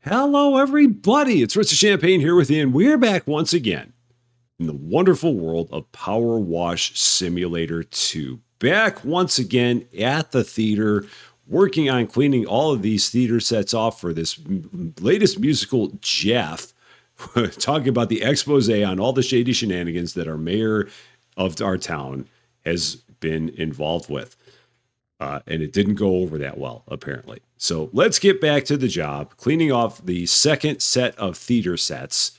Hello, everybody. It's Rich Champaign here with you, and we're back once again in the wonderful world of PowerWash Simulator 2. Back once again at the theater, working on cleaning all of these theater sets off for this latest musical, Jeff. Talking about the expose on all the shady shenanigans that our mayor of our town has been involved with. And it didn't go over that well, apparently. So let's get back to the job, cleaning off the second set of theater sets.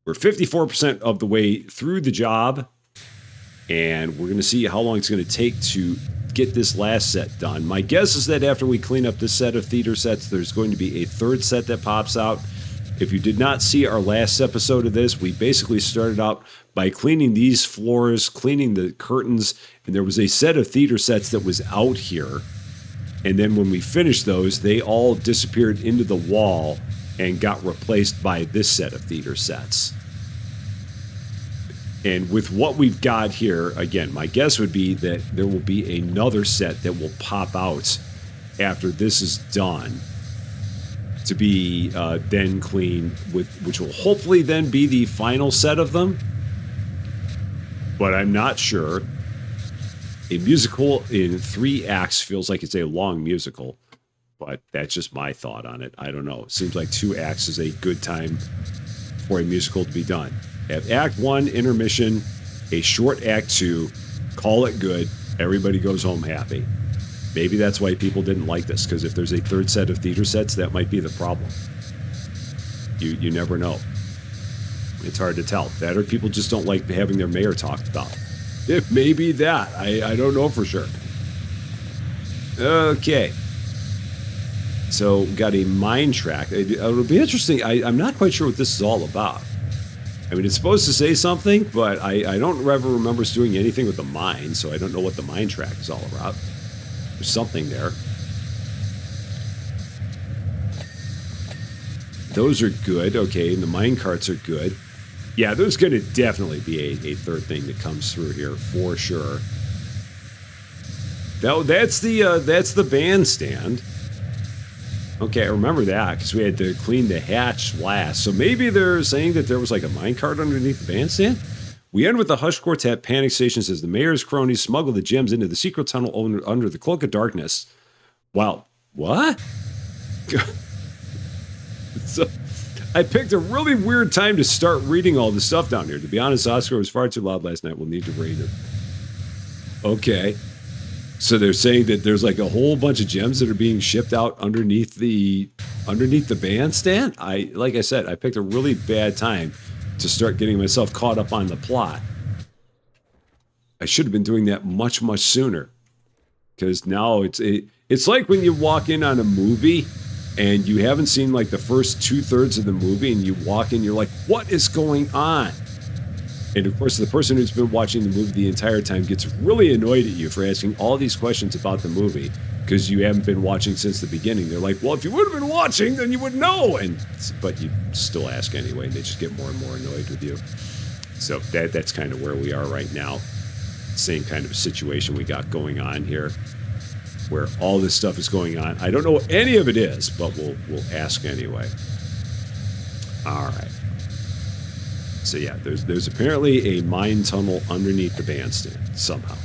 We're 54% of the way through the job, and we're going to see how long it's going to take to get this last set done. My guess is that after we clean up this set of theater sets, there's going to be a third set that pops out. If you did not see our last episode of this, we basically started out by cleaning these floors, cleaning the curtains, and there was a set of theater sets that was out here. And then when we finished those, they all disappeared into the wall and got replaced by this set of theater sets. And with what we've got here, again, my guess would be that there will be another set that will pop out after this is done, to be then cleaned, which will hopefully then be the final set of them. But I'm not sure. A musical in 3 acts feels like it's a long musical, but that's just my thought on it. I don't know. It seems like 2 acts is a good time for a musical to be done. Have Act 1, intermission, a short Act 2, call it good, everybody goes home happy. Maybe that's why people didn't like this, because if there's a third set of theater sets, that might be the problem. You never know. It's hard to tell. That or people just don't like having their mayor talked about. It may be that. I don't know for sure. Okay. So we got a mine track. It'll be interesting. I'm not quite sure what this is all about. I mean, it's supposed to say something, but I don't ever remember us doing anything with the mine, so I don't know what the mine track is all about. There's something there. Those are good. Okay, and the mine carts are good. Yeah, there's going to definitely be a third thing that comes through here for sure. That's the bandstand. Okay, I remember that because we had to clean the hatch last. So maybe they're saying that there was like a minecart underneath the bandstand? We end with the Hush Quartet panic stations as the mayor's cronies smuggle the gems into the secret tunnel under the cloak of darkness. Wow. What? So, I picked a really weird time to start reading all this stuff down here. To be honest, Oscar was far too loud last night. We'll need to rate it. Okay. So they're saying that there's like a whole bunch of gems that are being shipped out underneath the bandstand. Like I said, I picked a really bad time to start getting myself caught up on the plot. I should have been doing that much, much sooner. Because now it's like when you walk in on a movie and you haven't seen like the first 2/3 of the movie, and you walk in, you're like, what is going on? And of course, the person who's been watching the movie the entire time gets really annoyed at you for asking all these questions about the movie because you haven't been watching since the beginning. They're like, well, if you would have been watching, then you would know. But you still ask anyway, and they just get more and more annoyed with you. So that's kind of where we are right now. Same kind of a situation we got going on here, where all this stuff is going on. I don't know what any of it is, but we'll ask anyway. All right. So yeah, there's apparently a mine tunnel underneath the bandstand somehow.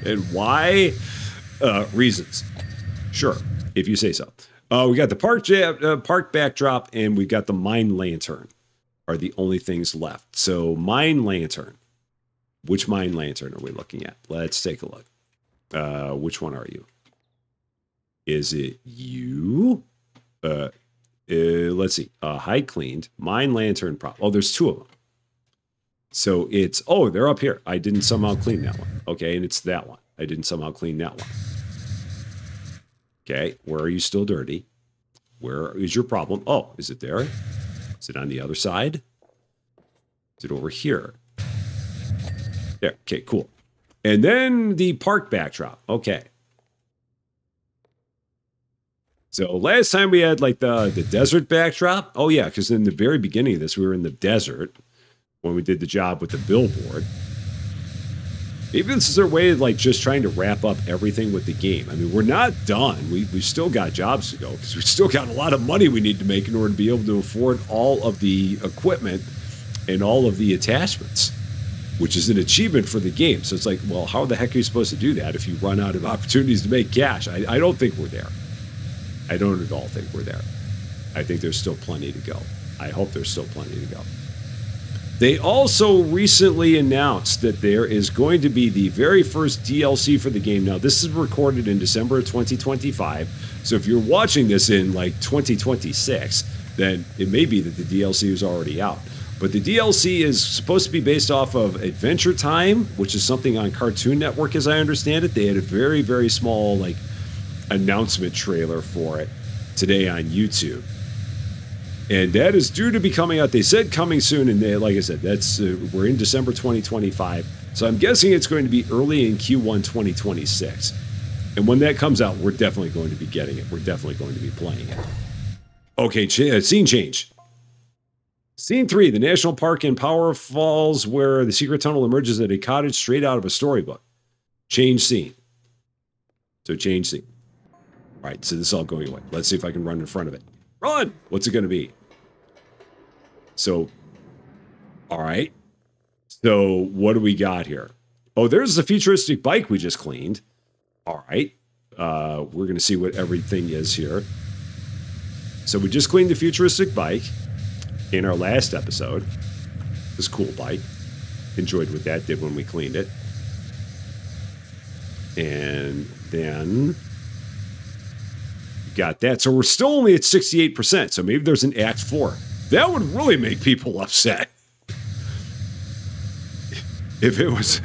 And why? Reasons. Sure, if you say so. We got the park backdrop, and we got the mine lantern are the only things left. So mine lantern. Which mine lantern are we looking at? Let's take a look. Which one are you? Is it you? Let's see. Hide cleaned. Mine lantern prop. Oh, there's 2 of them. So it's, they're up here. I didn't somehow clean that one. Okay, and it's that one. I didn't somehow clean that one. Okay, where are you still dirty? Where is your problem? Oh, is it there? Is it on the other side? Is it over here? There. Okay, cool. And then the park backdrop. Okay. So last time we had like the desert backdrop. Oh yeah, because in the very beginning of this, we were in the desert when we did the job with the billboard. Maybe this is their way of like just trying to wrap up everything with the game. I mean, we're not done. We've still got jobs to go because we've still got a lot of money we need to make in order to be able to afford all of the equipment and all of the attachments, which is an achievement for the game. So it's like, well, how the heck are you supposed to do that if you run out of opportunities to make cash? I don't think we're there. I don't at all think we're there. I think there's still plenty to go. I hope there's still plenty to go. They also recently announced that there is going to be the very first DLC for the game. Now, this is recorded in December of 2025. So if you're watching this in like 2026, then it may be that the DLC is already out. But the DLC is supposed to be based off of Adventure Time, which is something on Cartoon Network, as I understand it. They had a very, very small like announcement trailer for it today on YouTube. And that is due to be coming out. They said coming soon, and they, like I said, that's we're in December 2025. So I'm guessing it's going to be early in Q1 2026. And when that comes out, we're definitely going to be getting it. We're definitely going to be playing it. Okay, scene change. Scene 3, the national park in Power Falls, where the secret tunnel emerges at a cottage straight out of a storybook. Change scene. So change scene. All right, so this is all going away. Let's see if I can run in front of it. Run! What's it going to be? So, all right. So what do we got here? Oh, there's the futuristic bike we just cleaned. All right. We're going to see what everything is here. So we just cleaned the futuristic bike in our last episode. This cool bike. Enjoyed what that did when we cleaned it. And then got that. So we're still only at 68%. So maybe there's an Act 4. That would really make people upset. If it was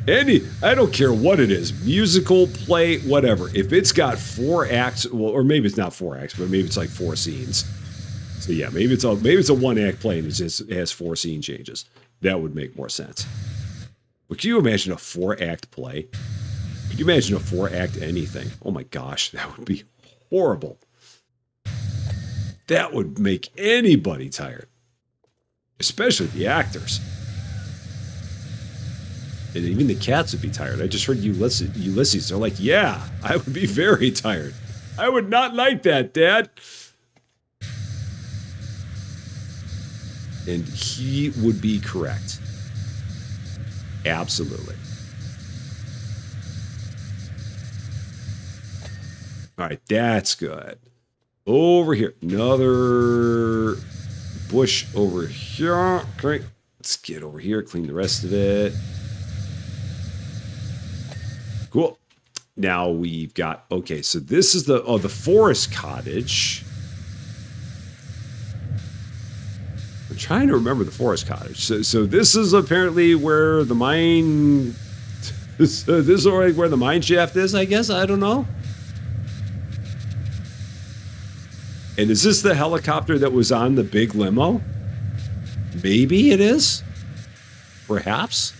any, I don't care what it is, musical, play, whatever. If it's got 4 acts, well, or maybe it's not 4 acts, but maybe it's like 4 scenes. So yeah, maybe it's a 1-act play and it has 4 scene changes. That would make more sense. But can you imagine a 4-act play? Could you imagine a 4-act anything? Oh my gosh, that would be horrible. That would make anybody tired, especially the actors. And even the cats would be tired. I just heard Ulysses. They're like, yeah, I would be very tired. I would not like that, Dad. And he would be correct. Absolutely. All right, that's good. Over here. Another bush over here. Okay, let's get over here, clean the rest of it. Cool. Now we've got, okay, so this is the forest cottage. I'm trying to remember the forest cottage. So this is apparently where the mine, this is already where the mine shaft is, I guess. I don't know. And is this the helicopter that was on the big limo? Maybe it is. Perhaps.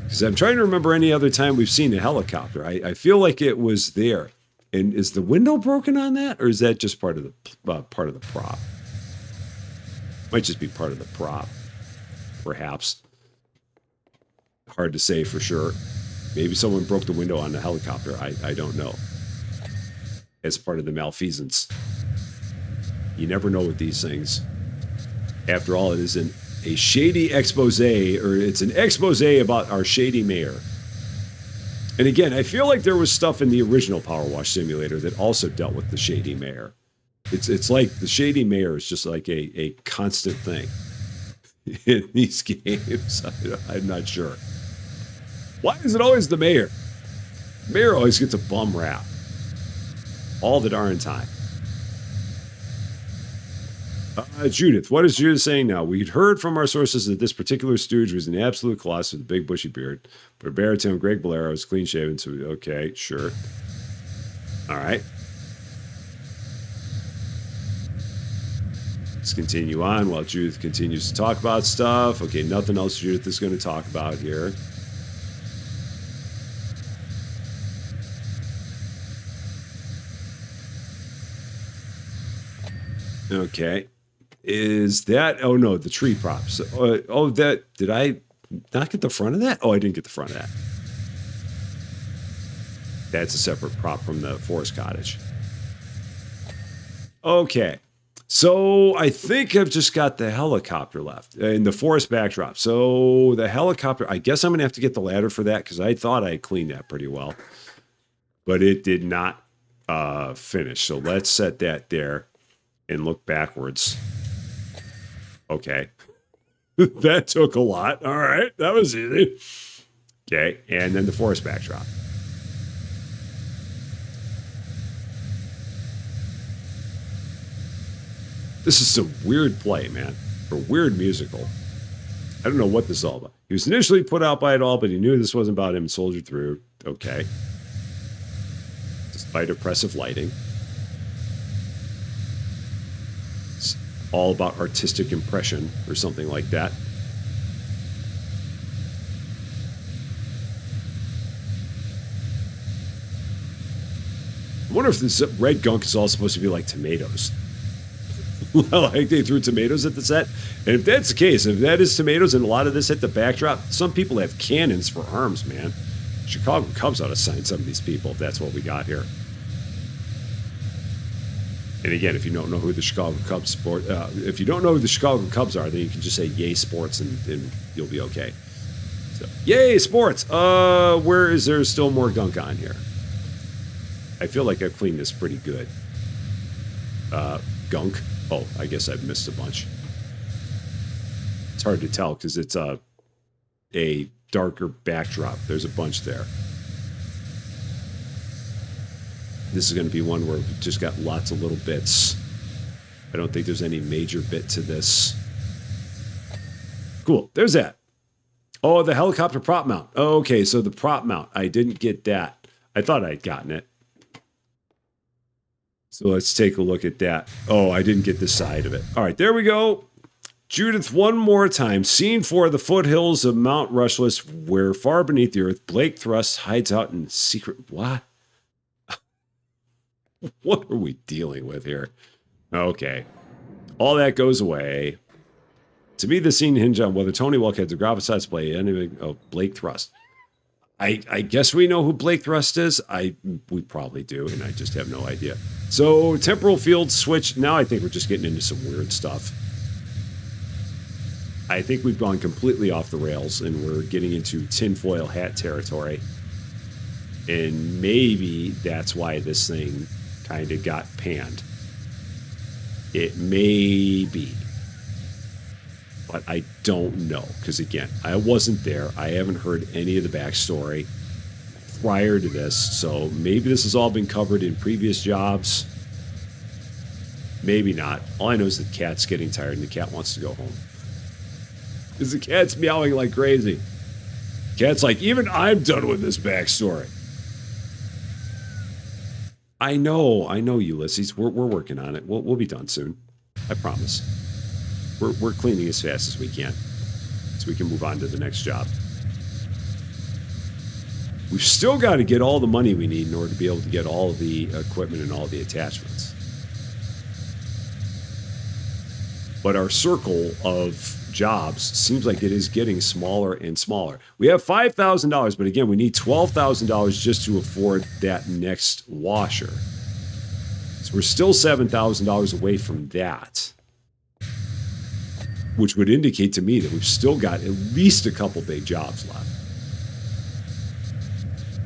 Because I'm trying to remember any other time we've seen a helicopter. I feel like it was there. And is the window broken on that, or is that just part of the prop? Might just be part of the prop. Perhaps. Hard to say for sure. Maybe someone broke the window on the helicopter. I don't know. As part of the malfeasance. You never know with these things. After all, it isn't a shady expose, or it's an expose about our shady mayor. And again, I feel like there was stuff in the original PowerWash simulator that also dealt with the shady mayor. It's like the shady mayor is just like a constant thing in these games. I'm not sure. Why is it always the mayor? The mayor always gets a bum rap. All the darn time. Judith, what is Judith saying now? We'd heard from our sources that this particular stooge was an absolute colossus with a big bushy beard. But baritone Greg Bolero is clean shaven, so okay, sure. All right. Let's continue on while Judith continues to talk about stuff. Okay, nothing else Judith is going to talk about here. Okay. Is that, oh no, the tree props. Oh, that, did I not get the front of that? Oh, I didn't get the front of that. That's a separate prop from the forest cottage. Okay. So I think I've just got the helicopter left in the forest backdrop. So the helicopter, I guess I'm going to have to get the ladder for that because I thought I cleaned that pretty well. But it did not finish. So let's set that there and look backwards. Okay. That took a lot. All right. That was easy. Okay. And then the forest backdrop. This is some weird play, man. For weird musical. I don't know what this is all about. He was initially put out by it all, but he knew this wasn't about him and soldiered through. Okay. Despite oppressive lighting. It's all about artistic impression or something like that. I wonder if this red gunk is all supposed to be like tomatoes. Like they threw tomatoes at the set. And if that's the case, if that is tomatoes and a lot of this hit the backdrop, some people have cannons for arms, man. Chicago Cubs ought to sign some of these people if that's what we got here. And again, if you don't know who the Chicago Cubs if you don't know who the Chicago Cubs are, then you can just say yay sports and you'll be okay. So, yay sports. Where is there still more gunk on here? I feel like I've cleaned this pretty good. Gunk. Oh, I guess I've missed a bunch. It's hard to tell because it's a darker backdrop. There's a bunch there. This is going to be one where we've just got lots of little bits. I don't think there's any major bit to this. Cool. There's that. Oh, the helicopter prop mount. Oh, okay, so the prop mount. I didn't get that. I thought I'd gotten it. So let's take a look at that. Oh, I didn't get this side of it. All right, there we go. Judith, one more time. Scene 4, the foothills of Mount Rushless, where far beneath the earth, Blake Thrust hides out in secret... What? What are we dealing with here? Okay. All that goes away. To me, the scene hinged on whether Tony Welk had the gravitas play anything of Blake Thrust. I guess we know who Blake Thrust is. We probably do, and I just have no idea. So, temporal field switch. Now I think we're just getting into some weird stuff. I think we've gone completely off the rails, and we're getting into tinfoil hat territory. And maybe that's why this thing kind of got panned. It may be. But I don't know, because again, I wasn't there. I haven't heard any of the backstory prior to this, so maybe this has all been covered in previous jobs. Maybe not. All I know is the cat's getting tired and the cat wants to go home. Because the cat's meowing like crazy. Cat's like, even I'm done with this backstory. I know, Ulysses. We're working on it. We'll be done soon. I promise. We're cleaning as fast as we can so we can move on to the next job. We've still got to get all the money we need in order to be able to get all of the equipment and all the attachments. But our circle of jobs seems like it is getting smaller and smaller. We have $5,000, but again, we need $12,000 just to afford that next washer. So we're still $7,000 away from that, which would indicate to me that we've still got at least a couple big jobs left.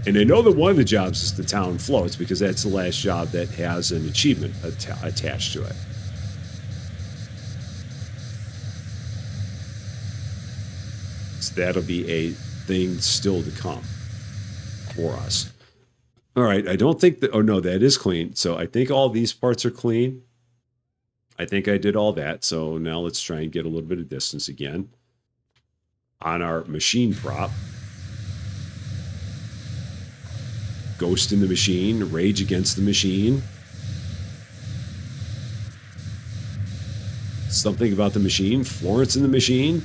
And I know that one of the jobs is the town floats because that's the last job that has an achievement attached to it. So that'll be a thing still to come for us. All right, I don't think that... Oh, no, that is clean. So I think all these parts are clean. I think I did all that. So now let's try and get a little bit of distance again on our machine prop. Ghost in the machine, rage against the machine. Something about the machine, Florence in the machine.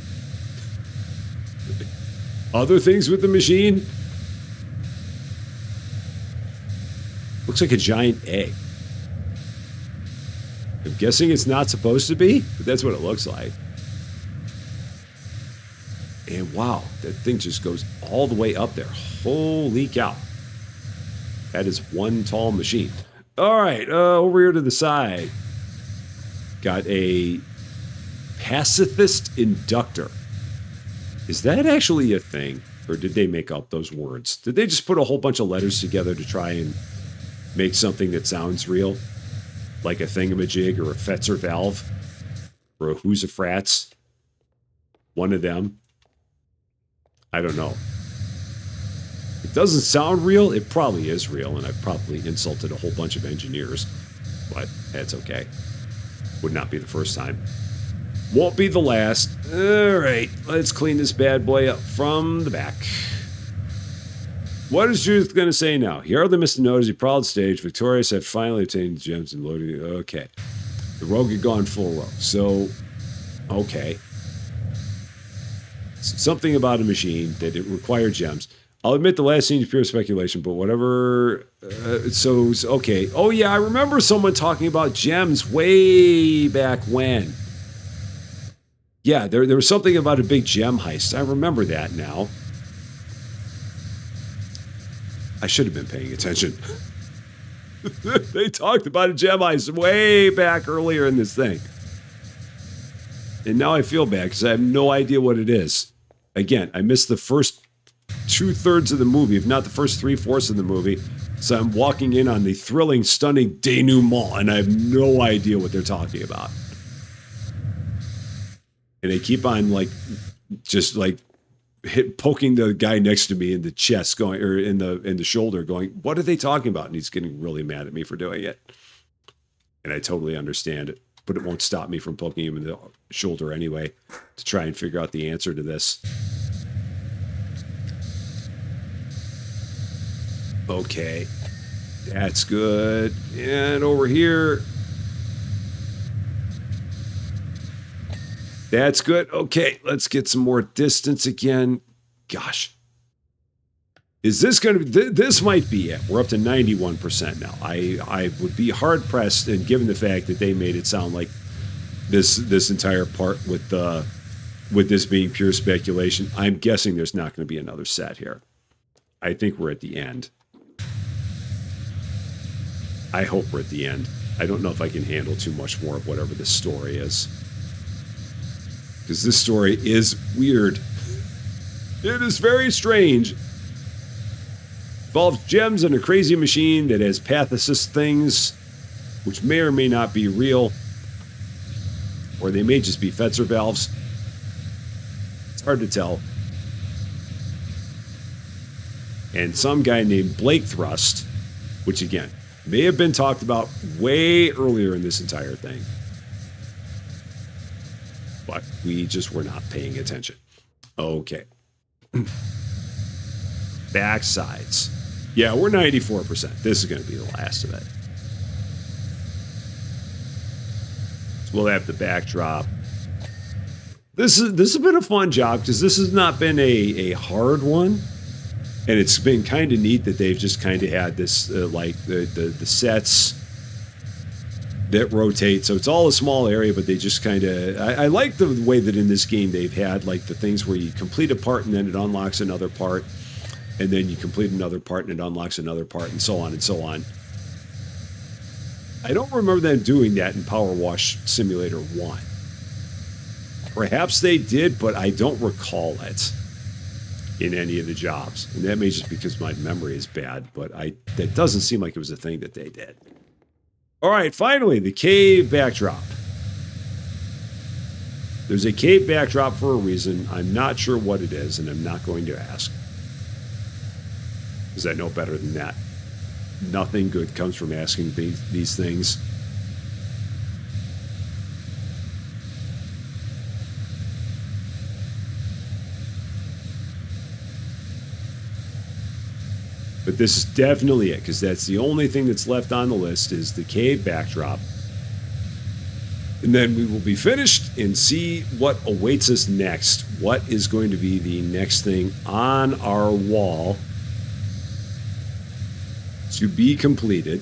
Other things with the machine. Looks like a giant egg. I'm guessing it's not supposed to be, but that's what it looks like. And wow, that thing just goes all the way up there. Holy cow. That is one tall machine. All right, over here to the side. Got a pacifist inductor. Is that actually a thing? Or did they make up those words? Did they just put a whole bunch of letters together to try and make something that sounds real? Like a thingamajig or a Fetzer valve? Or a who's a frats? One of them? I don't know. It doesn't sound real. It probably is real, and I've probably insulted a whole bunch of engineers. But that's okay. Would not be the first time. Won't be the last. All right, let's clean this bad boy up from the back. What is Judith going to say now? He hardly missed a note as he prowled stage. Victorious had finally obtained the gems and loaded. Okay. The rogue had gone full rogue. So, okay. Something about a machine that it required gems. I'll admit the last scene is pure speculation, but whatever. Okay. Oh, yeah, I remember someone talking about gems way back when. Yeah, there was something about a big gem heist. I remember that now. I should have been paying attention. They talked about a gem heist way back earlier in this thing. And now I feel bad because I have no idea what it is. Again, I missed the first 2/3 of the movie, if not the first 3/4 of the movie. So I'm walking in on the thrilling, stunning denouement, and I have no idea what they're talking about. And they keep on poking the guy next to me in the chest, going, or in the shoulder, going, "What are they talking about?" And he's getting really mad at me for doing it. And I totally understand it, but it won't stop me from poking him in the shoulder anyway to try and figure out the answer to this. Okay, that's good. And over here. That's good. Okay, let's get some more distance again. Gosh. Is this going to be... This might be it. We're up to 91% now. I would be hard-pressed, and given the fact that they made it sound like this entire part with this being pure speculation, I'm guessing there's not going to be another set here. I think we're at the end. I hope we're at the end. I don't know if I can handle too much more of whatever this story is. Because this story is weird. It is very strange. Involves gems and a crazy machine that has pathicist things, which may or may not be real. Or they may just be Fetzer valves. It's hard to tell. And some guy named Blake Thrust, which again, may have been talked about way earlier in this entire thing. But we just were not paying attention. Okay. Backsides. Yeah, we're 94%. This is going to be the last of it. So we'll have the backdrop. This has been a fun job because this has not been a hard one. And it's been kind of neat that they've just kind of had this, like the sets that rotate. So it's all a small area, but they just kind of... I like the way that in this game they've had like the things where you complete a part and then it unlocks another part. And then you complete another part and it unlocks another part, and so on and so on. I don't remember them doing that in PowerWash Simulator 1. Perhaps they did, but I don't recall it in any of the jobs. And that may just because my memory is bad, but that doesn't seem like it was a thing that they did. All right, finally, the cave backdrop. There's a cave backdrop for a reason. I'm not sure what it is, and I'm not going to ask. Because I know better than that. Nothing good comes from asking these things. But this is definitely it, because that's the only thing that's left on the list is the cave backdrop. And then we will be finished and see what awaits us next. What is going to be the next thing on our wall to be completed.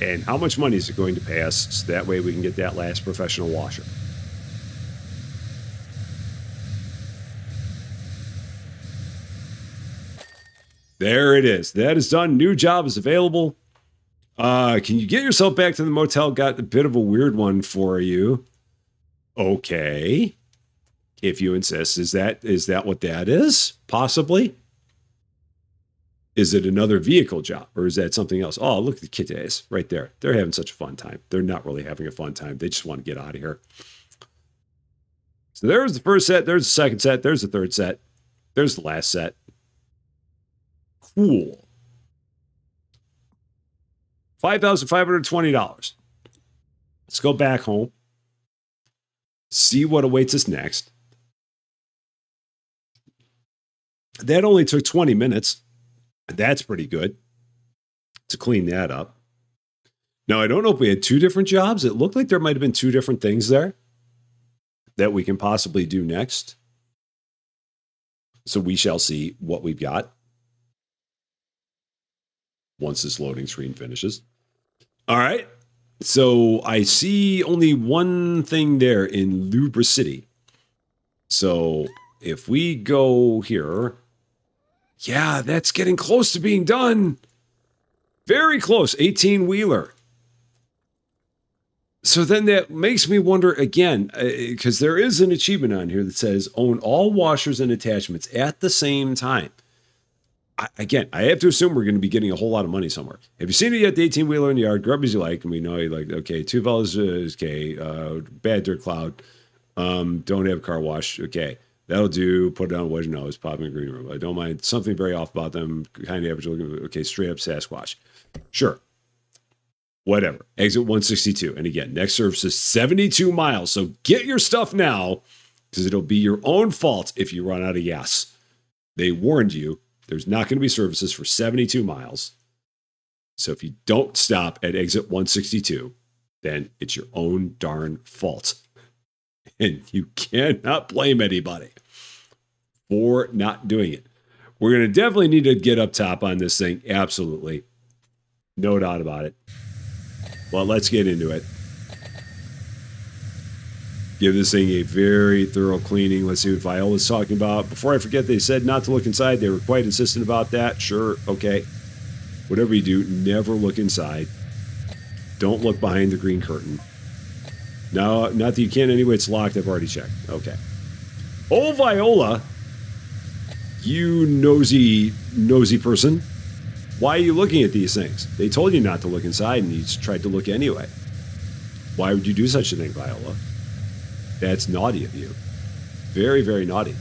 And how much money is it going to pay us so that way we can get that last professional washer? There it is. That is done. New job is available. Can you get yourself back to the motel? Got a bit of a weird one for you. Okay. If you insist. Is that what that is? Possibly. Is it another vehicle job or is that something else? Oh, look at the kiddies right there. They're having such a fun time. They're not really having a fun time. They just want to get out of here. So there's the first set. There's the second set. There's the third set. There's the last set. Cool. $5,520. Let's go back home. See what awaits us next. That only took 20 minutes. That's pretty good to clean that up. Now, I don't know if we had two different jobs. It looked like there might have been two different things there that we can possibly do next. So we shall see what we've got once this loading screen finishes. All right. So I see only one thing there in Lubricity. So if we go here, yeah, that's getting close to being done. Very close, 18-wheeler. So then that makes me wonder again, because there is an achievement on here that says own all washers and attachments at the same time. I have to assume we're going to be getting a whole lot of money somewhere. Have you seen it yet? The 18-wheeler in the yard, grub as you like, and we know you like, okay, two fellas is okay, bad dirt cloud, don't have a car wash, okay. That'll do. Put it on wedge nose, pop in a green room. I don't mind. Something very off about them. Kind of average looking. Okay, straight up Sasquatch. Sure. Whatever. Exit 162. And again, next service is 72 miles. So get your stuff now because it'll be your own fault if you run out of gas. They warned you. There's not going to be services for 72 miles. So if you don't stop at exit 162, then it's your own darn fault. And you cannot blame anybody for not doing it. We're going to definitely need to get up top on this thing. Absolutely. No doubt about it. Well, let's get into it. Give this thing a very thorough cleaning. Let's see what Viola's talking about. Before I forget, they said not to look inside. They were quite insistent about that. Sure. Okay. Whatever you do, never look inside. Don't look behind the green curtain. No, not that you can anyway. It's locked. I've already checked. Okay. Oh, Viola, you nosy person. Why are you looking at these things? They told you not to look inside, and you tried to look anyway. Why would you do such a thing, Viola? That's naughty of you. Very, very naughty.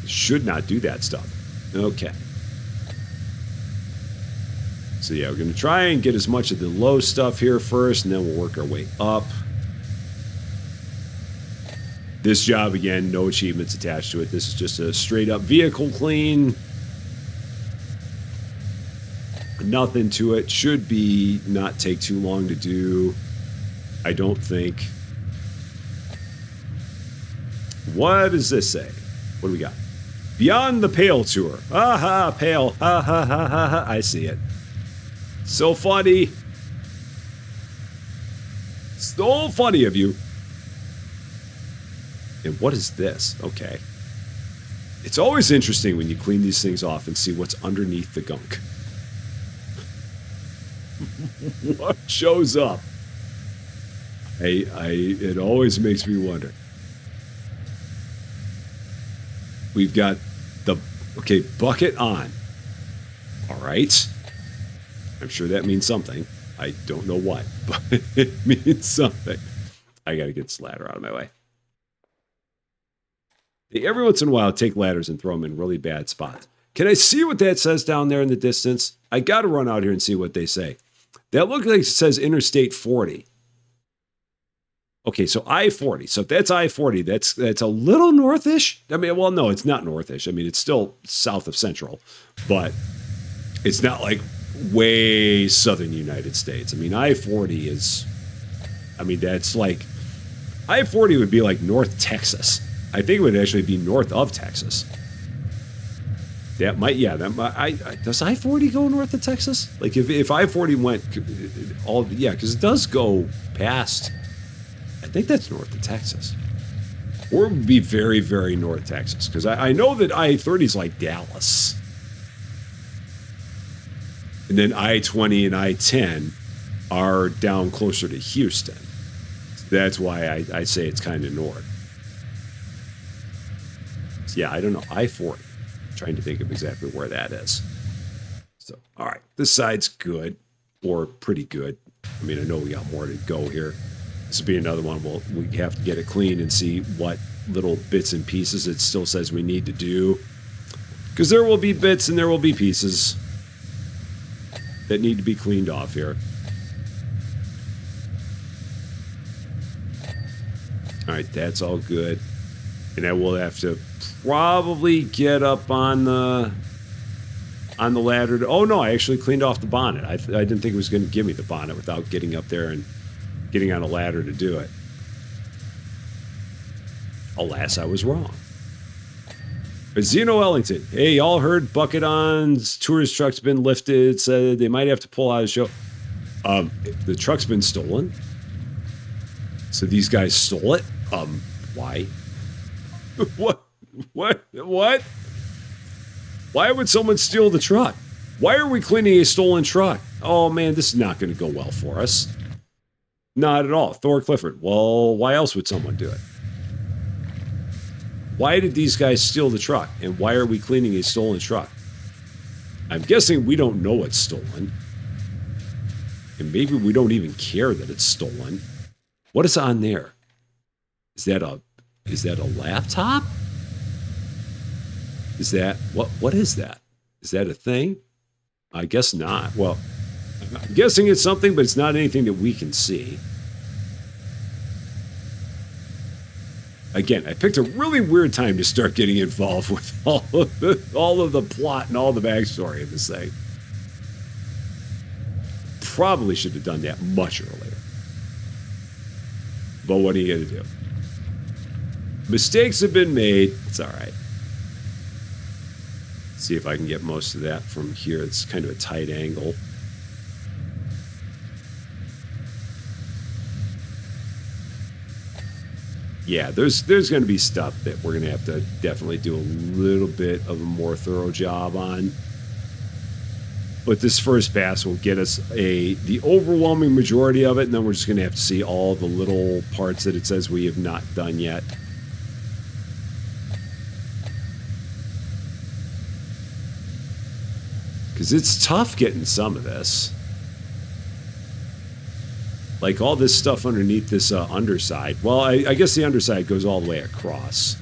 Should not do that stuff. Okay. So yeah, we're going to try and get as much of the low stuff here first, and then we'll work our way up. This job, again, no achievements attached to it. This is just a straight-up vehicle clean. Nothing to it. Should be not take too long to do. I don't think. What does this say? What do we got? Beyond the Pale Tour. Aha, Pale. Ha, ha, ha, ha, ha. I see it. So funny. So funny of you. And what is this? Okay. It's always interesting when you clean these things off and see what's underneath the gunk. What shows up? It always makes me wonder. We've got the, okay, bucket on. All right. I'm sure that means something. I don't know what, but it means something. I got to get this ladder out of my way. Every once in a while, take ladders and throw them in really bad spots. Can I see what that says down there in the distance? I got to run out here and see what they say. That looks like it says Interstate 40. Okay, so I-40. So if that's I-40, that's a little northish. I mean, well, no, it's not northish. I mean, it's still south of Central, but it's not like way southern United States. I mean, I-40 is, I mean, that's like, I-40 would be like North Texas. I think it would actually be north of Texas. That might, yeah, that might, does I-40 go north of Texas? Like if I-40 went all, yeah, because it does go past, I think that's north of Texas. Or it would be very, very north Texas. Because I know that I-30 is like Dallas. And then I-20 and I-10 are down closer to Houston. So that's why I say it's kind of north. So yeah, I don't know. I-40. Trying to think of exactly where that is. So, all right, this side's good, or pretty good. I mean, I know we got more to go here. This will be another one. We have to get it clean and see what little bits and pieces it still says we need to do. Because there will be bits and there will be pieces that need to be cleaned off here. All right, that's all good. And I will have to probably get up on the ladder. Oh no, I actually cleaned off the bonnet. I didn't think it was going to give me the bonnet without getting up there and getting on a ladder to do it. Alas, I was wrong. But Zeno Ellington, hey, y'all heard Bucket On's tourist truck's been lifted. Said they might have to pull out a show. The truck's been stolen. So these guys stole it. Why? What? Why would someone steal the truck? Why are we cleaning a stolen truck? Oh man, this is not going to go well for us. Not at all. Thor Clifford. Well, why else would someone do it? Why did these guys steal the truck? And why are we cleaning a stolen truck? I'm guessing we don't know it's stolen. And maybe we don't even care that it's stolen. What is on there? Is that a laptop? Is that what is that? Is that a thing? I guess not. Well, I'm guessing it's something, but it's not anything that we can see. Again, I picked a really weird time to start getting involved with all of the plot and all the backstory of this thing. Probably should have done that much earlier. But what are you going to do? Mistakes have been made. It's all right. See if I can get most of that from here. It's kind of a tight angle. Yeah, there's going to be stuff that we're going to have to definitely do a little bit of a more thorough job on. But this first pass will get us the overwhelming majority of it, and then we're just going to have to see all the little parts that it says we have not done yet. Because it's tough getting some of this. Like all this stuff underneath this underside. Well, I guess the underside goes all the way across.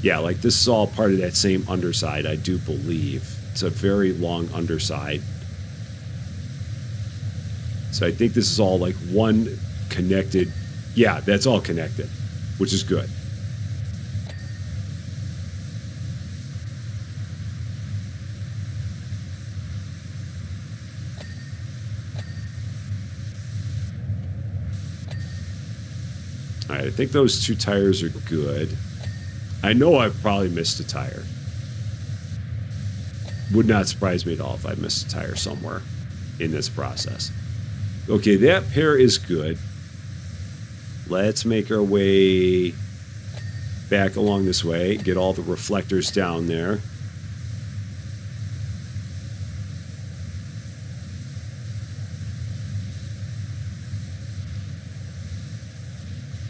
Yeah, like this is all part of that same underside, I do believe. It's a very long underside. So I think this is all like one connected. Yeah, that's all connected, which is good. All right, I think those two tires are good. I know I've probably missed a tire. Would not surprise me at all if I missed a tire somewhere in this process. Okay, that pair is good. Let's make our way back along this way. Get all the reflectors down there.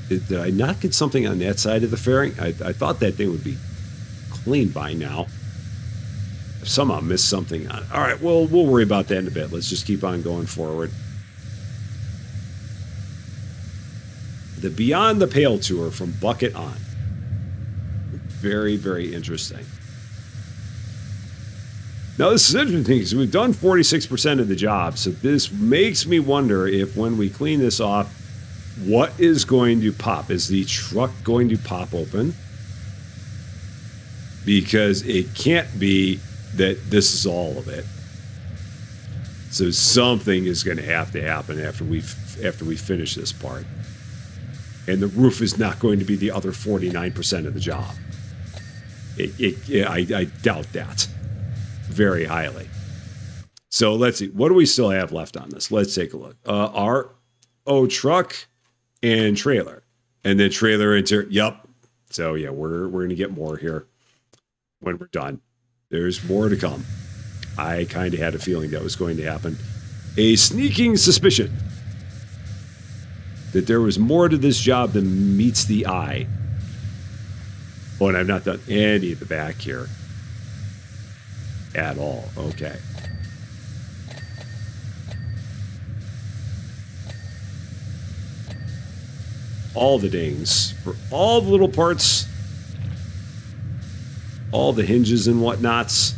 Did I not get something on that side of the fairing? I thought that thing would be clean by now. If somehow missed something on it. All right, well, we'll worry about that in a bit. Let's just keep on going forward. The Beyond the Pale tour from Bucket On. Very, very interesting. Now, this is interesting because we've done 46% of the job, so this makes me wonder if when we clean this off, what is going to pop? Is the truck going to pop open? Because it can't be that this is all of it. So something is going to have to happen after we finish this part. And the roof is not going to be the other 49% of the job. I doubt that very highly. So let's see. What do we still have left on this? Let's take a look. Truck and trailer. And then trailer interior. Yup. So yeah, we're gonna get more here when we're done. There's more to come. I kind of had a feeling that was going to happen. A sneaking suspicion that there was more to this job than meets the eye. Oh, and I've not done any of the back here at all. Okay. All the dings for all the little parts, all the hinges and whatnots.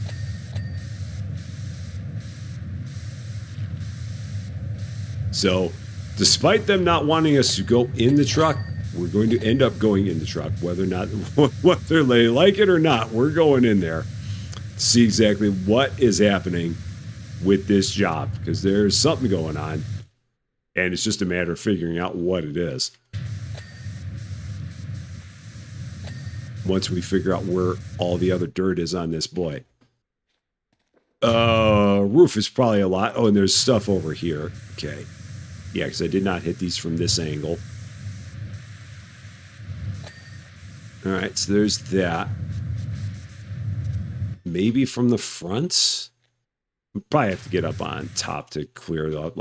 So, despite them not wanting us to go in the truck, we're going to end up going in the truck, whether or not whether they like it or not. We're going in there to see exactly what is happening with this job, because there's something going on, and it's just a matter of figuring out what it is. Once we figure out where all the other dirt is on this boy. Roof is probably a lot. Oh, and there's stuff over here. Okay. Yeah, because I did not hit these from this angle. All right, so there's that. Maybe from the front? We probably have to get up on top to clear off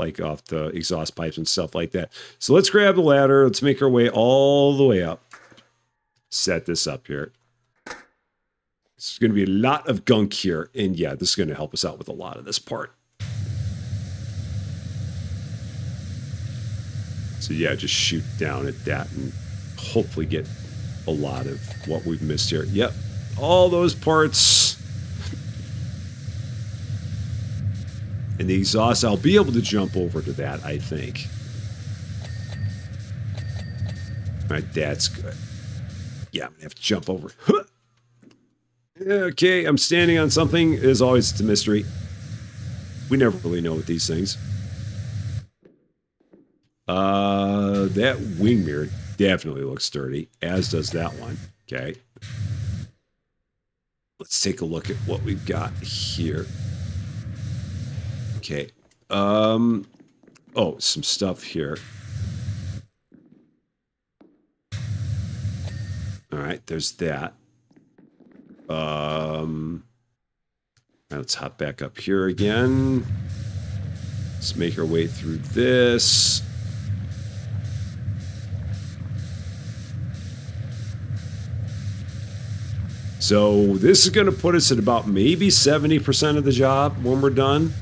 the exhaust pipes and stuff like that. So let's grab the ladder. Let's make our way all the way up. Set this up here. There's going to be a lot of gunk here. And yeah, this is going to help us out with a lot of this part. So yeah, just shoot down at that and hopefully get a lot of what we've missed here. Yep, all those parts. And the exhaust, I'll be able to jump over to that, I think. All right, that's good. Yeah, I'm going to have to jump over. Okay, I'm standing on something. As always, it's a mystery. We never really know with these things. That wing mirror definitely looks sturdy, as does that one. Okay. Let's take a look at what we've got here. Okay. Oh, some stuff here. All right, there's that. Let's hop back up here again. Let's make our way through this. So this is going to put us at about maybe 70% of the job when we're done.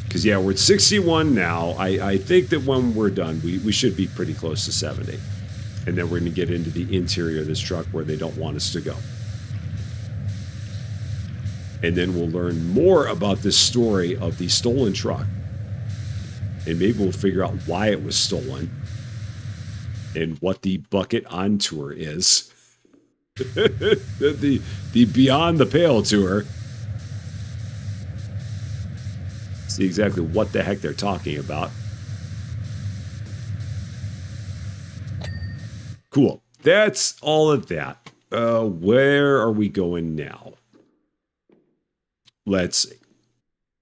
Because, yeah, we're at 61 now. I think that when we're done, we should be pretty close to 70. And then we're going to get into the interior of this truck where they don't want us to go. And then we'll learn more about this story of the stolen truck. And maybe we'll figure out why it was stolen. And what the bucket on tour is. the Beyond the Pale tour. See exactly what the heck they're talking about. Cool. That's all of that. Where are we going now? Let's see.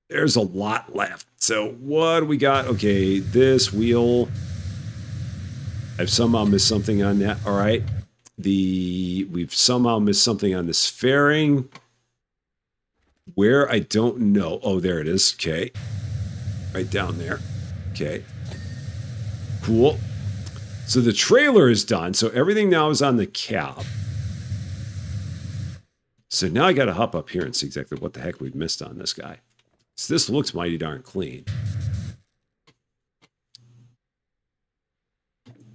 There's a lot left. So what do we got? Okay, this wheel. I've somehow missed something on that. All right. We've somehow missed something on this fairing. Where, I don't know. Oh, there it is. Okay. Right down there. Okay. Cool. So the trailer is done. So everything now is on the cab. So now I got to hop up here and see exactly what the heck we've missed on this guy. So this looks mighty darn clean.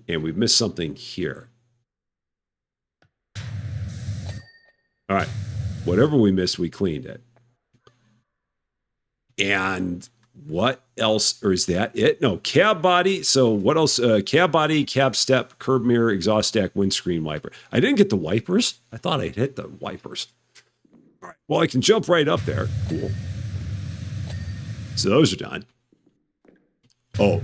And we've missed something here. All right. Whatever we missed, we cleaned it. And what else? Or is that it? No, cab body. So what else? Cab body, cab step, curb mirror, exhaust stack, windscreen wiper. I didn't get the wipers. I thought I'd hit the wipers. All right. Well, I can jump right up there. Cool. So those are done. Oh.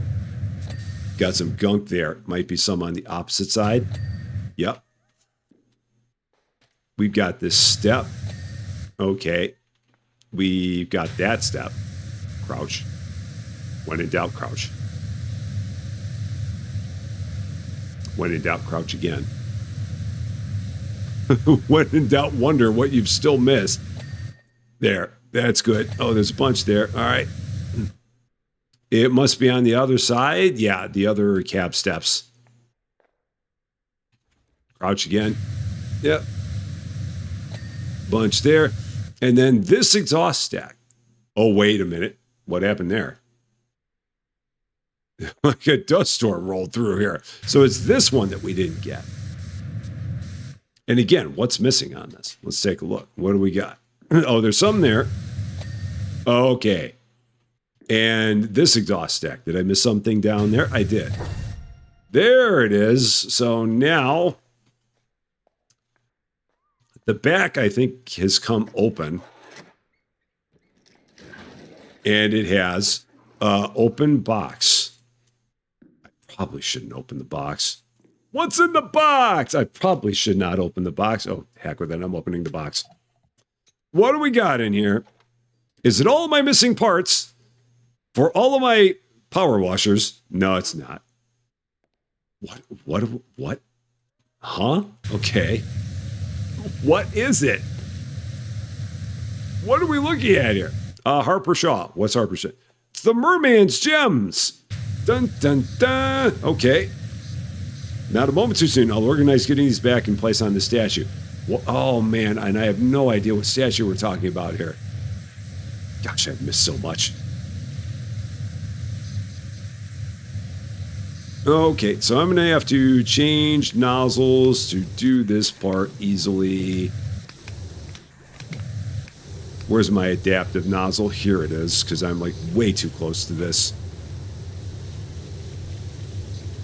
Got some gunk there. Might be some on the opposite side. Yep. We've got this step. Okay. We've got that step. Crouch. When in doubt, crouch. When in doubt, crouch again. When in doubt, wonder what you've still missed. There. That's good. Oh, there's a bunch there. All right. It must be on the other side. Yeah, the other cab steps. Crouch again. Yep. Bunch there. And then this exhaust stack. Oh, wait a minute. What happened there? Like a dust storm rolled through here. So it's this one that we didn't get. And again, what's missing on this? Let's take a look. What do we got? Oh, there's some there. Okay. And this exhaust stack. Did I miss something down there? I did. There it is. So now the back, I think, has come open. And it has open box. I probably shouldn't open the box. What's in the box? I probably should not open the box. Oh, heck with it. I'm opening the box. What do we got in here? Is it all of my missing parts for all of my power washers? No, it's not. What? Huh? Okay. What is it? What are we looking at here? Harper Shaw. What's Harper Shaw? It's the Merman's Gems. Dun, dun, dun. Okay. Not a moment too soon. I'll organize getting these back in place on the statue. Well, oh, man. And I have no idea what statue we're talking about here. Gosh, I've missed so much. Okay, so I'm going to have to change nozzles to do this part easily. Where's my adaptive nozzle? Here it is, because I'm like way too close to this.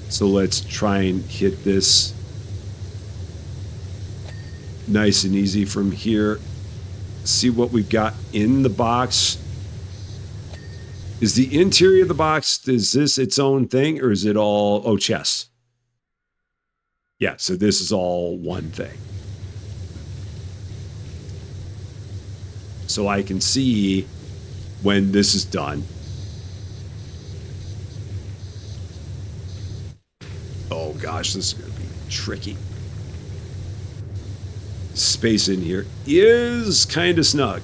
So let's try and hit this nice and easy from here. See what we've got in the box. Is the interior of the box, is this its own thing, or is it all, oh, chest? Yeah, so this is all one thing. So I can see when this is done. Oh gosh, this is going to be tricky. Space in here is kind of snug.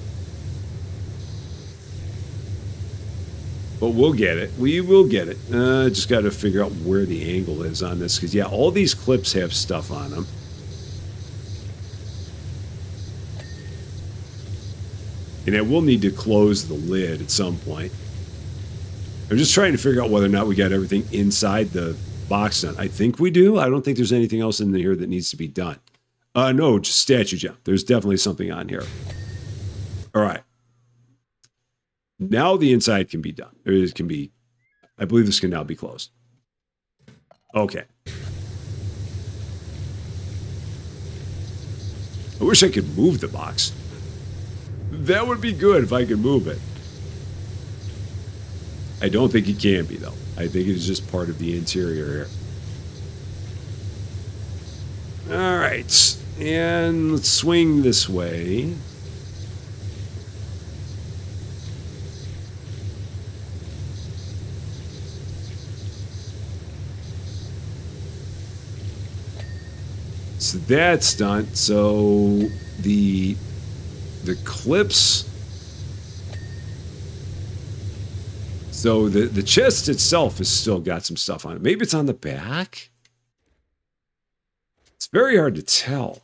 But we'll get it. We will get it. Just got to figure out where the angle is on this. Because, yeah, all these clips have stuff on them. And I will need to close the lid at some point. I'm just trying to figure out whether or not we got everything inside the box done. I think we do. I don't think there's anything else in here that needs to be done. No, just statue gem. There's definitely something on here. All right. Now the inside can be done. It can be, I believe this can now be closed. Okay. I wish I could move the box. That would be good if I could move it. I don't think it can be, though. I think it is just part of the interior here. All right. And let's swing this way. So that's done. So the clips. So the chest itself has still got some stuff on it. Maybe it's on the back. It's very hard to tell.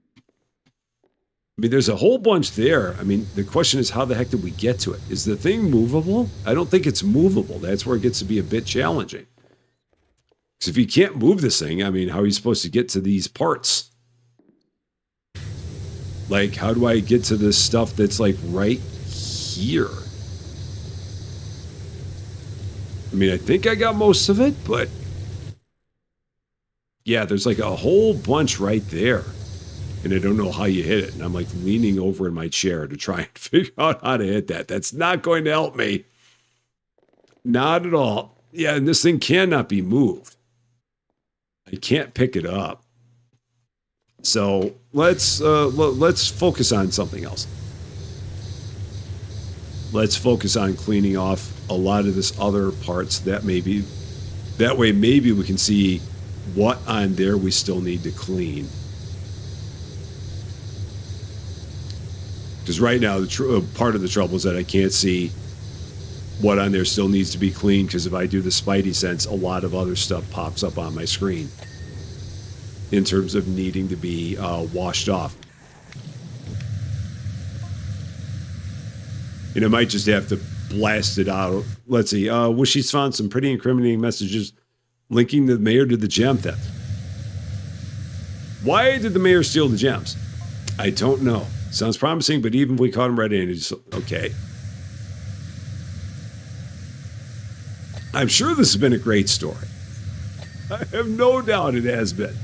I mean, there's a whole bunch there. I mean, the question is, how the heck did we get to it? Is the thing movable? I don't think it's movable. That's where it gets to be a bit challenging. Because if you can't move this thing, I mean, how are you supposed to get to these parts? Like, how do I get to this stuff that's like right here? I mean, I think I got most of it, but yeah, there's like a whole bunch right there. And I don't know how you hit it. And I'm like leaning over in my chair to try and figure out how to hit that. That's not going to help me. Not at all. Yeah, and this thing cannot be moved. I can't pick it up. So let's focus on something else. Let's focus on cleaning off a lot of this other parts that maybe, that way maybe we can see what on there we still need to clean. Because right now, part of the trouble is that I can't see what on there still needs to be cleaned, because if I do the Spidey sense, a lot of other stuff pops up on my screen in terms of needing to be washed off. And I might just have to blast it out. Let's see. Wishy's found some pretty incriminating messages linking the mayor to the gem theft. Why did the mayor steal the gems? I don't know. Sounds promising, but even if we caught him red-handed, okay. I'm sure this has been a great story. I have no doubt it has been.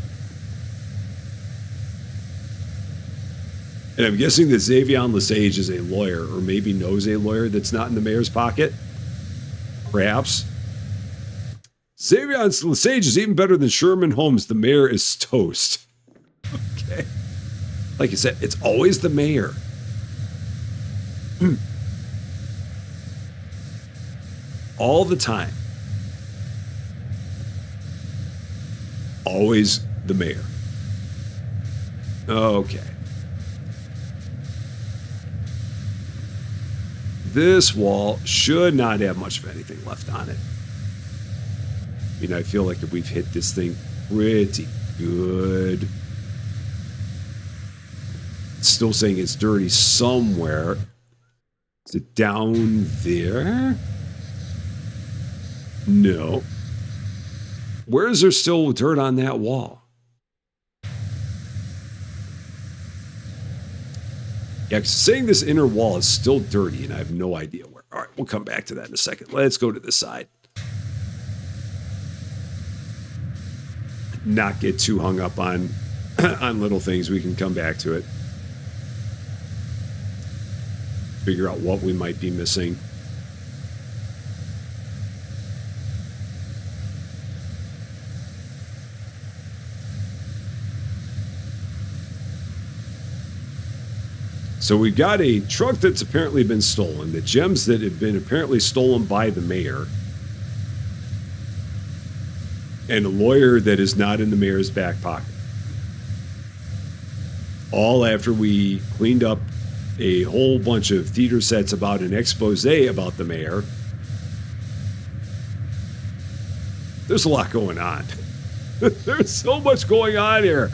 And I'm guessing that Xavion Lesage is a lawyer, or maybe knows a lawyer that's not in the mayor's pocket. Perhaps. Xavion Lesage is even better than Sherman Holmes. The mayor is toast. Okay. Like I said, it's always the mayor. All the time. Always the mayor. Okay. This wall should not have much of anything left on it. I mean, I feel like we've hit this thing pretty good. It's still saying it's dirty somewhere. Is it down there? No. Where is there still dirt on that wall? Yeah, saying this inner wall is still dirty, and I have no idea where. All right, we'll come back to that in a second. Let's go to this side. Not get too hung up on, on little things. We can come back to it. Figure out what we might be missing. So we've got a truck that's apparently been stolen, the gems that have been apparently stolen by the mayor, and a lawyer that is not in the mayor's back pocket. All after we cleaned up a whole bunch of theater sets about an expose about the mayor. There's a lot going on. There's so much going on here.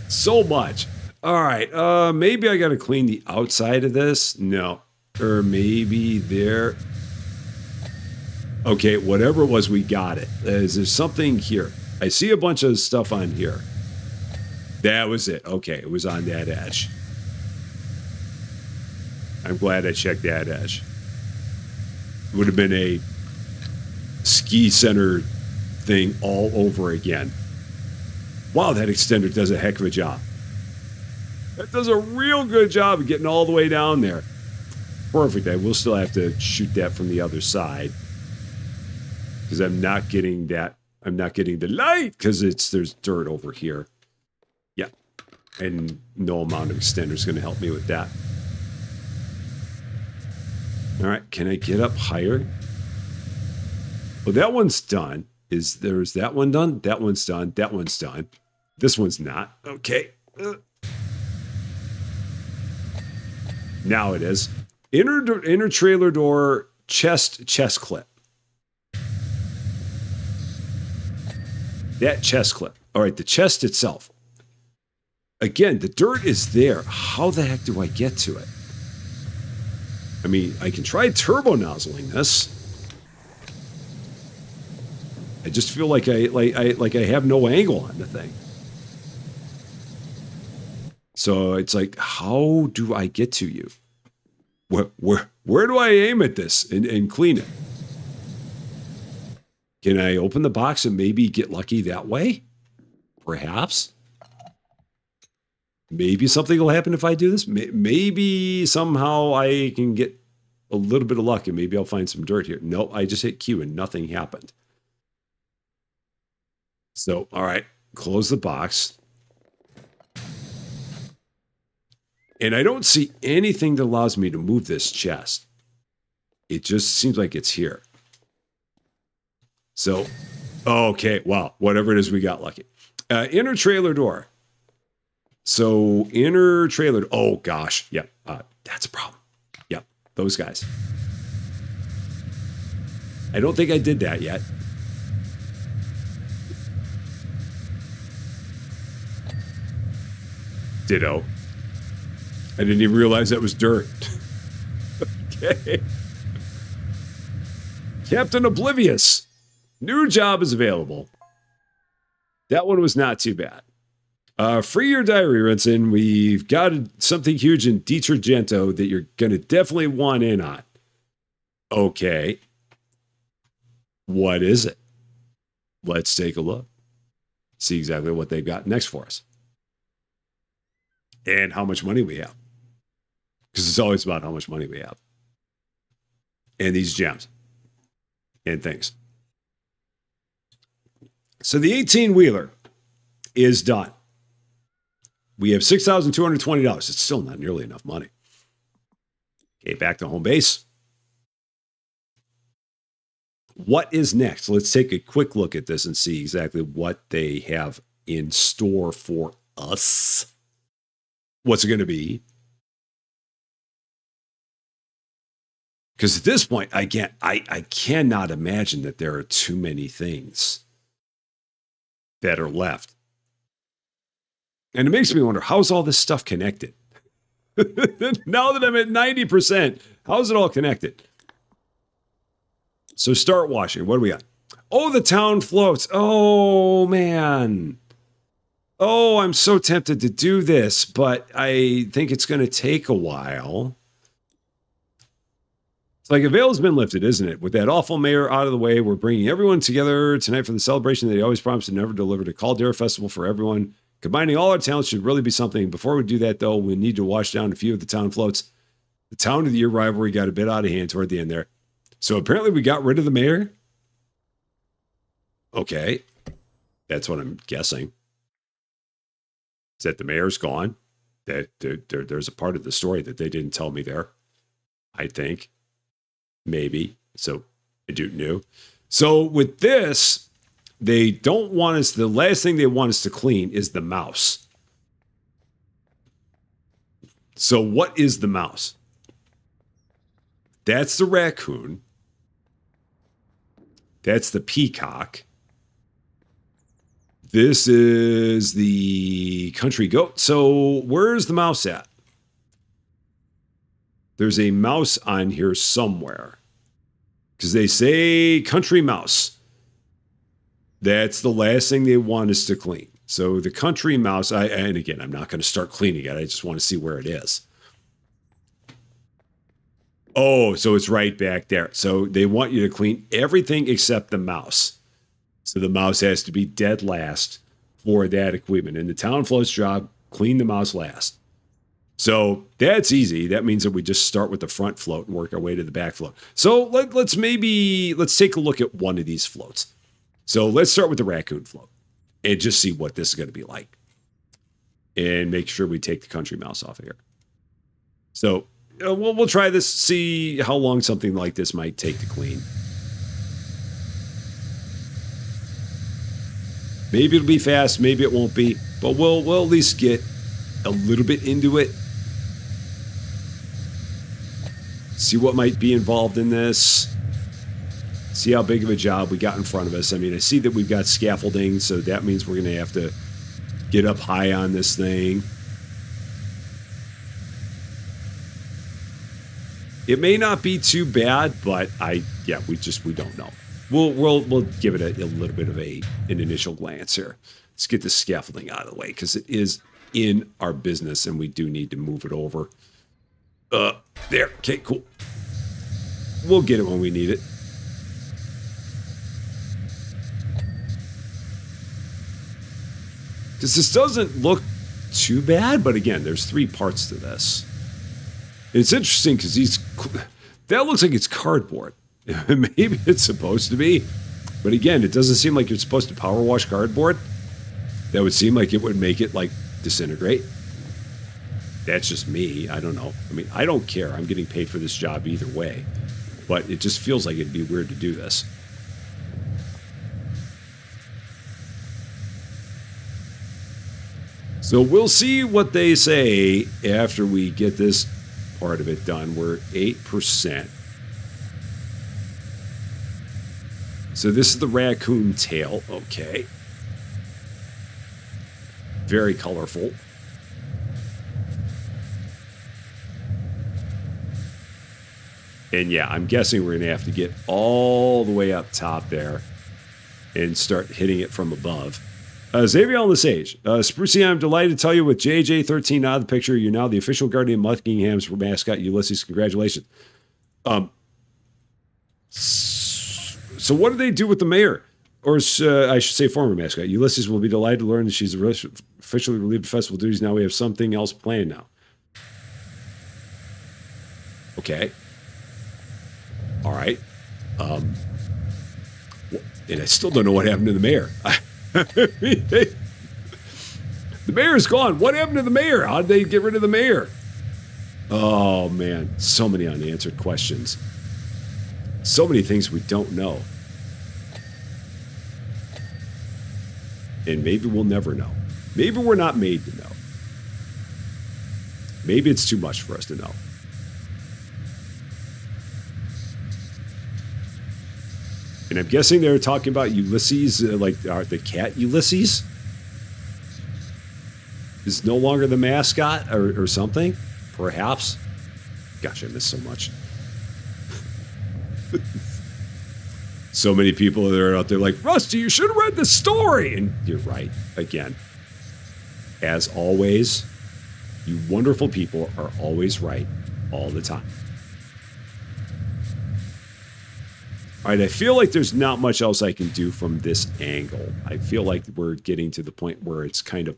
So much. All right, maybe I got to clean the outside of this. No. Or maybe there. Okay, whatever it was, we got it. Is there something here? I see a bunch of stuff on here. That was it. Okay, it was on that edge. I'm glad I checked that edge. It would have been a ski center thing all over again. Wow, that extender does a heck of a job. That does a real good job of getting all the way down there. Perfect. I will still have to shoot that from the other side, because I'm not getting that. I'm not getting the light because there's dirt over here. Yeah, and no amount of extender is going to help me with that. All right, can I get up higher? Well, that one's done. There's that one done? That one's done. That one's done. This one's not. Okay. Now it is. Inner trailer door chest clip. That chest clip. All right, the chest itself. Again, the dirt is there. How the heck do I get to it? I mean, I can try turbo nozzling this. I just feel like I have no angle on the thing. So it's like, how do I get to you? Where do I aim at this and clean it? Can I open the box and maybe get lucky that way? Perhaps. Maybe something will happen if I do this. Maybe somehow I can get a little bit of luck and maybe I'll find some dirt here. Nope, I just hit Q and nothing happened. So, all right, close the box. And I don't see anything that allows me to move this chest. It just seems like it's here. So, okay, wow, whatever it is, we got lucky. Inner trailer door. So, inner trailer, oh gosh, yep, that's a problem. Yep, those guys. I don't think I did that yet. Ditto. I didn't even realize that was dirt. Okay. Captain Oblivious. New job is available. That one was not too bad. Free your diary, Rinson. We've got something huge in Detergento that you're going to definitely want in on. Okay. What is it? Let's take a look. See exactly what they've got next for us. And how much money we have. Because it's always about how much money we have. And these gems. And things. So the 18-wheeler is done. We have $6,220. It's still not nearly enough money. Okay, back to home base. What is next? Let's take a quick look at this and see exactly what they have in store for us. What's it going to be? Because at this point, I cannot imagine that there are too many things that are left. And it makes me wonder, how's all this stuff connected? Now that I'm at 90%, how's it all connected? So start washing. What do we got? Oh, the town floats. Oh, man. Oh, I'm so tempted to do this, but I think it's going to take a while. It's like a veil's been lifted, isn't it? With that awful mayor out of the way, we're bringing everyone together tonight for the celebration that he always promised to never deliver, to Caldera Festival for everyone. Combining all our talents should really be something. Before we do that, though, we need to wash down a few of the town floats. The Town of the Year rivalry got a bit out of hand toward the end there. So apparently we got rid of the mayor. Okay. That's what I'm guessing. Is that the mayor's gone? That there's a part of the story that they didn't tell me there. I think. Maybe. So I do know. So with this, they don't want us, the last thing they want us to clean is the mouse. So what is the mouse? That's the raccoon. That's the peacock. This is the country goat. So where's the mouse at? There's a mouse on here somewhere. Because they say country mouse. That's the last thing they want us to clean. So the country mouse, and again, I'm not going to start cleaning it. I just want to see where it is. Oh, so it's right back there. So they want you to clean everything except the mouse. So the mouse has to be dead last for that equipment. And the town float's job, clean the mouse last. So that's easy. That means that we just start with the front float and work our way to the back float. So let's take a look at one of these floats. So let's start with the raccoon float and just see what this is going to be like. And make sure we take the country mouse off of here. So we'll try this, see how long something like this might take to clean. Maybe it'll be fast, maybe it won't be, but we'll at least get a little bit into it. See what might be involved in this. See how big of a job we got in front of us. I mean, I see that we've got scaffolding, so that means we're going to have to get up high on this thing. It may not be too bad, but we don't know. We'll give it a little bit of an initial glance here. Let's get the scaffolding out of the way because it is in our business and we do need to move it over. There. Okay, cool. We'll get it when we need it. Because this doesn't look too bad, but again, there's 3 parts to this. And it's interesting because that looks like it's cardboard. Maybe it's supposed to be. But again, it doesn't seem like you're supposed to power wash cardboard. That would seem like it would make it like disintegrate. That's just me. I don't know. I mean, I don't care. I'm getting paid for this job either way. But it just feels like it'd be weird to do this. So we'll see what they say after we get this part of it done. We're 8%. So this is the raccoon tail. Okay. Very colorful. And yeah, I'm guessing we're going to have to get all the way up top there and start hitting it from above. Xavier on the Sage. Sprucey, I'm delighted to tell you with JJ13 out of the picture, you're now the official guardian of Buckingham's mascot, Ulysses. Congratulations. So what do they do with the mayor? Or I should say former mascot. Ulysses will be delighted to learn that she's officially relieved of festival duties. Now we have something else planned now. Okay. All right. And I still don't know what happened to the mayor. The mayor's gone. What happened to the mayor? How did they get rid of the mayor? Oh, man. So many unanswered questions. So many things we don't know. And maybe we'll never know. Maybe we're not made to know. Maybe it's too much for us to know. And I'm guessing they're talking about Ulysses, like the cat Ulysses is no longer the mascot or something, perhaps. Gosh, I missed so much. So many people that are out there like, Rusty, you should have read the story. And you're right. Again, as always, you wonderful people are always right all the time. All right, I feel like there's not much else I can do from this angle. I feel like we're getting to the point where it's kind of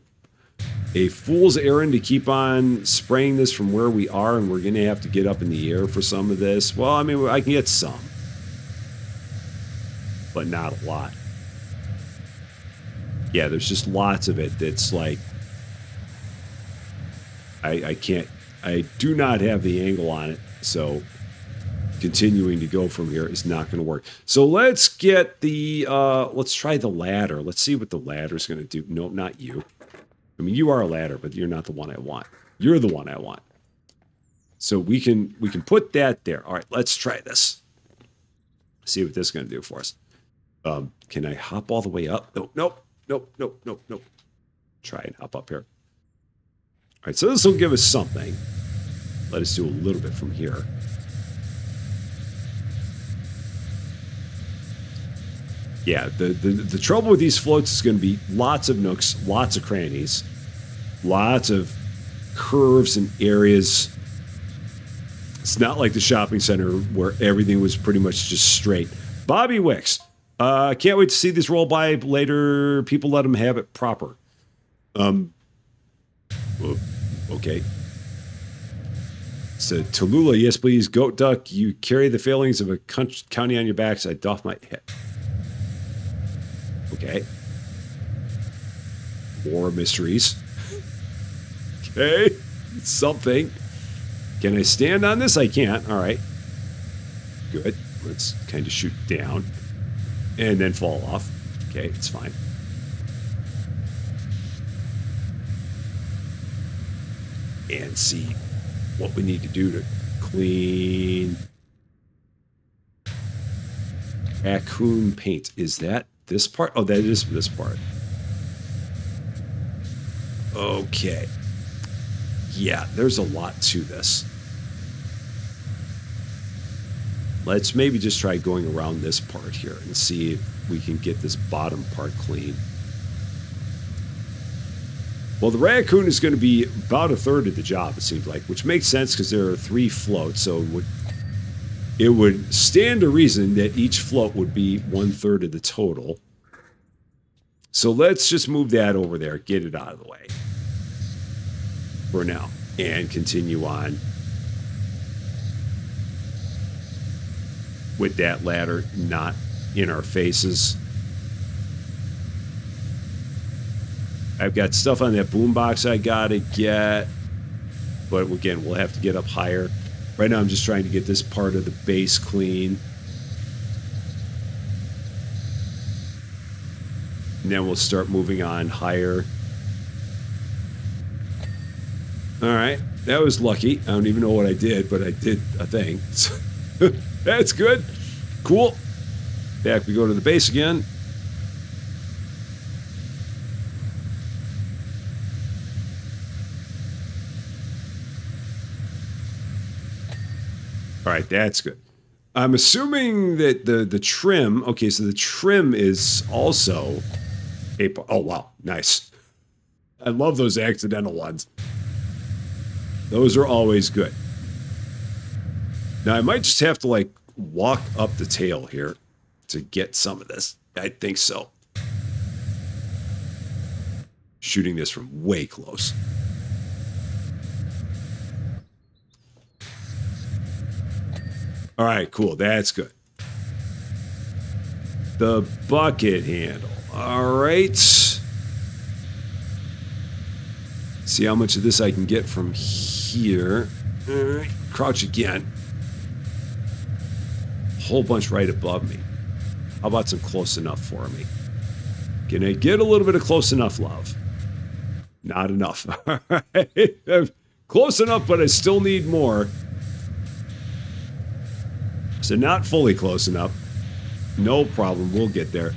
a fool's errand to keep on spraying this from where we are, and we're going to have to get up in the air for some of this. Well, I mean, I can get some, but not a lot. Yeah, there's just lots of it that's like, I do not have the angle on it, so continuing to go from here is not going to work. So let's get the, let's try the ladder. Let's see what the ladder's going to do. No, not you. I mean, you are a ladder, but you're not the one I want. You're the one I want. So we can put that there. All right, let's try this. See what this is going to do for us. Can I hop all the way up? Nope. Try and hop up here. All right, so this will give us something. Let us do a little bit from here. Yeah, the trouble with these floats is going to be lots of nooks, lots of crannies, lots of curves and areas. It's not like the shopping center where everything was pretty much just straight. Bobby Wicks, can't wait to see this roll by later. People let them have it proper. Okay. So Tallulah, yes please. Goat Duck, you carry the failings of a county on your backs. I doff my head. Okay. More mysteries. Okay. Something. Can I stand on this? I can't. All right. Good. Let's kind of shoot down and then fall off. Okay, it's fine. And see what we need to do to clean raccoon paint. Is that this part? Oh, that is this part. Okay. Yeah, there's a lot to this. Let's maybe just try going around this part here and see if we can get this bottom part clean. Well, the raccoon is going to be about a third of the job, it seems like, which makes sense because there are 3 floats, so it would stand to reason that each float would be 1/3 of the total. So let's just move that over there, get it out of the way for now, and continue on with that ladder not in our faces. I've got stuff on that boombox I gotta get. But again, we'll have to get up higher. Right now, I'm just trying to get this part of the base clean. And then we'll start moving on higher. All right. That was lucky. I don't even know what I did, but I did a thing. So that's good. Cool. Back we go to the base again. All right, that's good. I'm assuming that the trim, okay, so the trim is also a, oh wow, nice. I love those accidental ones. Those are always good. Now I might just have to like walk up the tail here to get some of this. I think so. Shooting this from way close. All right, cool. That's good. The bucket handle. All right. See how much of this I can get from here. All right. Crouch again. Whole bunch right above me. How about some close enough for me? Can I get a little bit of close enough love? Not enough. All right. Close enough, but I still need more. So not fully close enough. No problem. We'll get there.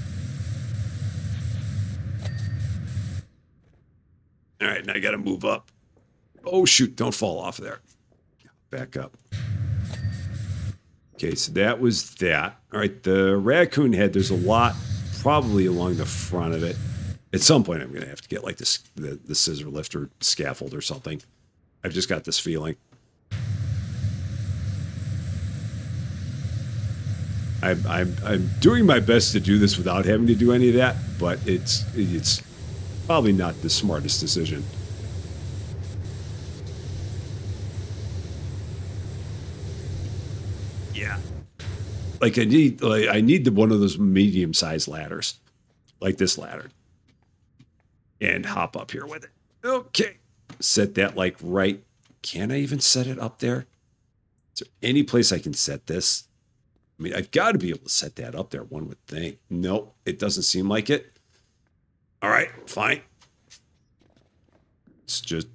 All right, now I got to move up. Oh, shoot. Don't fall off there. Back up. Okay, so that was that. All right, the raccoon head, there's a lot probably along the front of it. At some point, I'm going to have to get like this, the scissor lift or scaffold or something. I've just got this feeling. I'm doing my best to do this without having to do any of that, but it's probably not the smartest decision. Yeah, like I need one of those medium-sized ladders, like this ladder, and hop up here with it. Okay, set that like right. Can I even set it up there? Is there any place I can set this? I mean, I've got to be able to set that up there, one would think. Nope, it doesn't seem like it. All right, fine. Let's just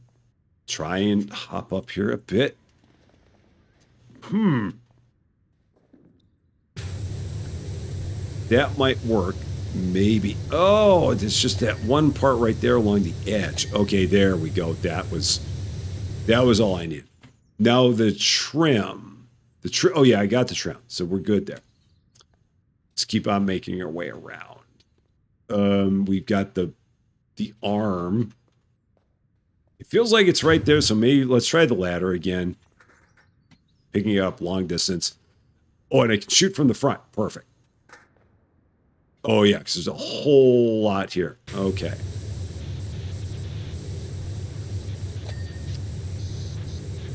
try and hop up here a bit. That might work. Maybe. Oh, it's just that one part right there along the edge. Okay, there we go. That was all I needed. Now the trim. Oh yeah, I got the trim, so we're good there. Let's keep on making our way around. We've got the arm. It feels like it's right there, so maybe let's try the ladder again. Picking it up long distance. Oh, and I can shoot from the front. Perfect. Oh yeah, because there's a whole lot here. Okay.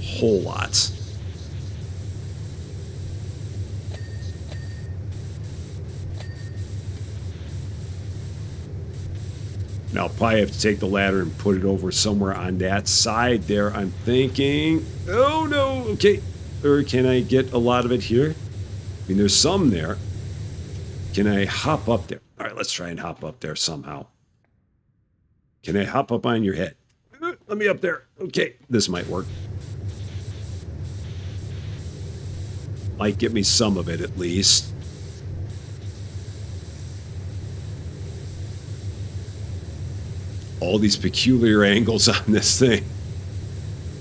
Whole lots. Now, I'll probably have to take the ladder and put it over somewhere on that side there, I'm thinking. Oh, no. Okay. Or can I get a lot of it here? I mean, there's some there. Can I hop up there? All right, let's try and hop up there somehow. Can I hop up on your head? Let me up there. Okay, this might work. Might get me some of it at least. All these peculiar angles on this thing.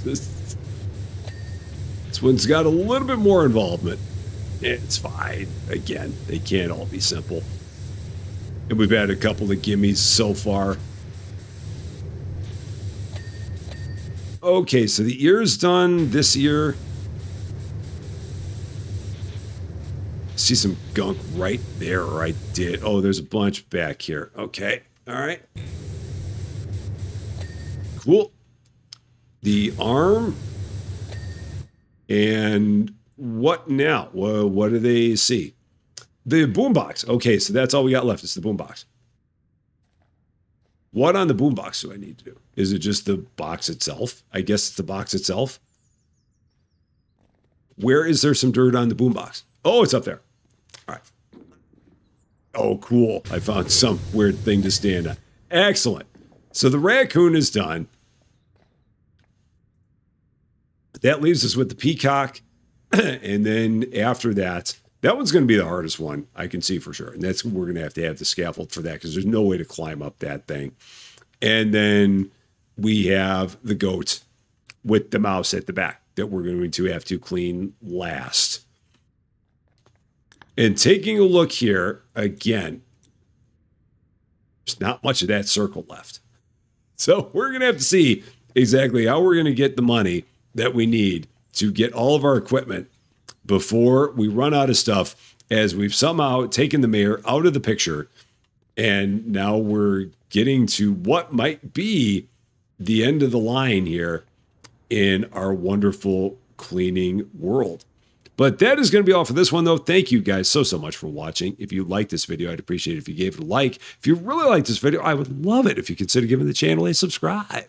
This one's got a little bit more involvement. It's fine. Again, they can't all be simple. And we've had a couple of gimmies so far. Okay, so the ear's done. This ear. See some gunk right there, or I did. Oh, there's a bunch back here. Okay, all right. Cool. The arm. And what now? Well, what do they see? The boombox. Okay, so that's all we got left is the boombox. What on the boombox do I need to do? Is it just the box itself? I guess it's the box itself. Where is there some dirt on the boombox? Oh, it's up there. All right. Oh, cool. I found some weird thing to stand on. Excellent. So the raccoon is done. That leaves us with the peacock. And then after that, that one's going to be the hardest one, I can see for sure. And that's we're going to have the scaffold for that because there's no way to climb up that thing. And then we have the goat with the mouse at the back that we're going to have to clean last. And taking a look here, again, there's not much of that circle left. So we're going to have to see exactly how we're going to get the money that we need to get all of our equipment before we run out of stuff, as we've somehow taken the mayor out of the picture. And now we're getting to what might be the end of the line here in our wonderful cleaning world. But that is going to be all for this one, though. Thank you guys so much for watching. If you liked this video, I'd appreciate it if you gave it a like. If you really liked this video, I would love it if you consider giving the channel a subscribe.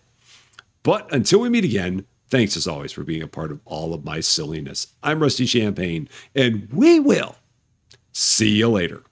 But until we meet again, thanks as always for being a part of all of my silliness. I'm Rusty Champaign, and we will see you later.